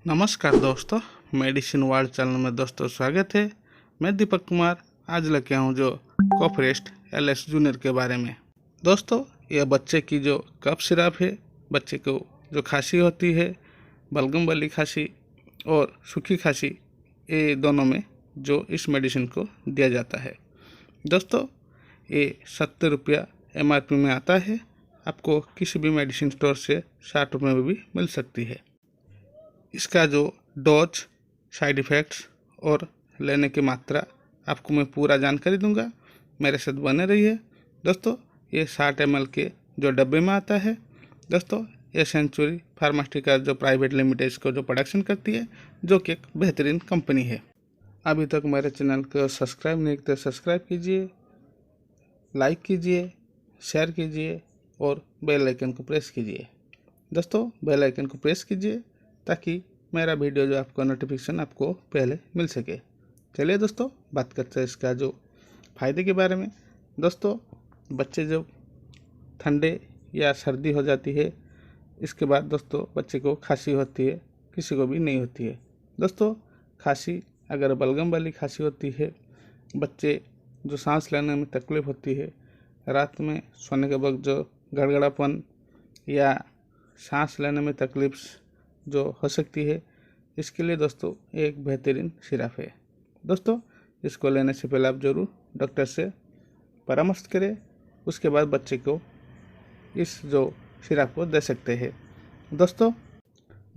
नमस्कार दोस्तों, medicine world channel में दोस्तों स्वागत है। मैं दीपक कुमार आज लेके आऊँ जो कॉफरेस्ट LS जूनियर के बारे में। दोस्तों, यह बच्चे की जो कफ सिरप है, बच्चे को जो खांसी होती है, बलगम वाली खांसी और सूखी खांसी, ये दोनों में जो इस मेडिसिन को दिया जाता है। दोस्तों, ये 70 रुपया MRP में आता है। आपको किसी भी मेडिसिन स्टोर से 60 रुपये में भी मिल सकती है। इसका जो डोज, साइड इफ़ेक्ट्स और लेने की मात्रा आपको मैं पूरा जानकारी दूंगा। मेरे साथ बने रहिए। दोस्तों, ये 60 ml के जो डब्बे में आता है। दोस्तों, ये सेंचुरी फार्मास्यूटिकल्स जो प्राइवेट लिमिटेड इसको जो प्रोडक्शन करती है, जो कि एक बेहतरीन कंपनी है। अभी तक मेरे चैनल को सब्सक्राइब नहीं किया तो सब्सक्राइब कीजिए, लाइक कीजिए, शेयर कीजिए और बेल आइकन को प्रेस कीजिए। दोस्तों, बेल आइकन को प्रेस कीजिए ताकि मेरा वीडियो जो आपको नोटिफिकेशन आपको पहले मिल सके। चलिए दोस्तों, बात करते हैं इसका जो फ़ायदे के बारे में। दोस्तों, बच्चे जब ठंडे या सर्दी हो जाती है, इसके बाद दोस्तों बच्चे को खांसी होती है, किसी को भी नहीं होती है। दोस्तों, खांसी अगर बलगम वाली खांसी होती है, बच्चे जो सांस लेने में तकलीफ़ होती है, रात में सोने के वक्त जो गड़गड़ापन या सांस लेने में तकलीफ जो हो सकती है, इसके लिए दोस्तों एक बेहतरीन सिरप है। दोस्तों, इसको लेने से पहले आप ज़रूर डॉक्टर से परामर्श करें, उसके बाद बच्चे को इस जो सिरप को दे सकते हैं। दोस्तों,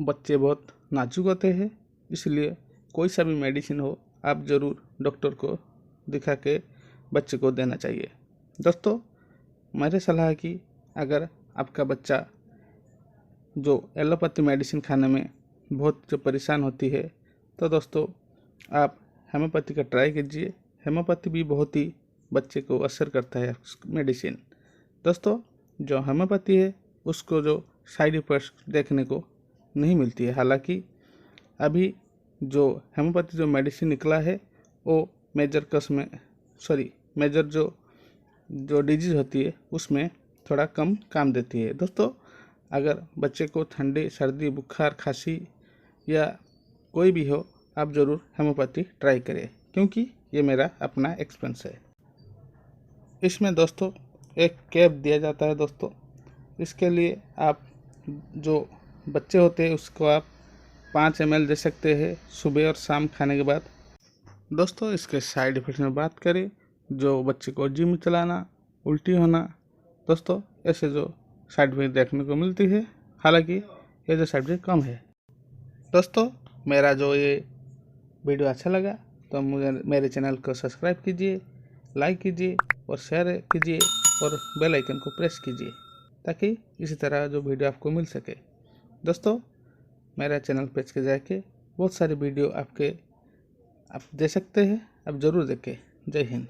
बच्चे बहुत नाजुक होते हैं, इसलिए कोई सा भी मेडिसिन हो आप ज़रूर डॉक्टर को दिखा के बच्चे को देना चाहिए। दोस्तों, मेरी सलाह है कि अगर आपका बच्चा जो एलोपैथी मेडिसिन खाने में बहुत जो परेशान होती है, तो दोस्तों आप होम्योपैथी का ट्राई कीजिए। होम्योपैथी भी बहुत ही बच्चे को असर करता है मेडिसिन। दोस्तों, जो होम्योपैथी है उसको जो साइड इफेक्ट्स देखने को नहीं मिलती है। हालांकि अभी जो होम्योपैथी जो मेडिसिन निकला है वो मेजर जो डिजीज़ होती है उसमें थोड़ा कम काम देती है। दोस्तों, अगर बच्चे को ठंडी, सर्दी, बुखार, खांसी या कोई भी हो, आप ज़रूर होम्योपैथी ट्राई करें, क्योंकि ये मेरा अपना एक्सपीरियंस है। इसमें दोस्तों एक कैप दिया जाता है। दोस्तों, इसके लिए आप जो बच्चे होते हैं उसको आप 5 ml दे सकते हैं सुबह और शाम खाने के बाद। दोस्तों, इसके साइड इफेक्ट में बात करें, जो बच्चे को जिम चलाना, उल्टी होना, दोस्तों ऐसे जो साइड इफेक्ट देखने को मिलती है। हालांकि ये जो साइड इफेक्ट कम है। दोस्तों, मेरा जो ये वीडियो अच्छा लगा तो मुझे मेरे चैनल को सब्सक्राइब कीजिए, लाइक कीजिए और शेयर कीजिए और बेल आइकन को प्रेस कीजिए ताकि इसी तरह जो वीडियो आपको मिल सके। दोस्तों, मेरा चैनल पेज के जाके बहुत सारी वीडियो आप दे सकते हैं, आप ज़रूर देखें। जय हिंद।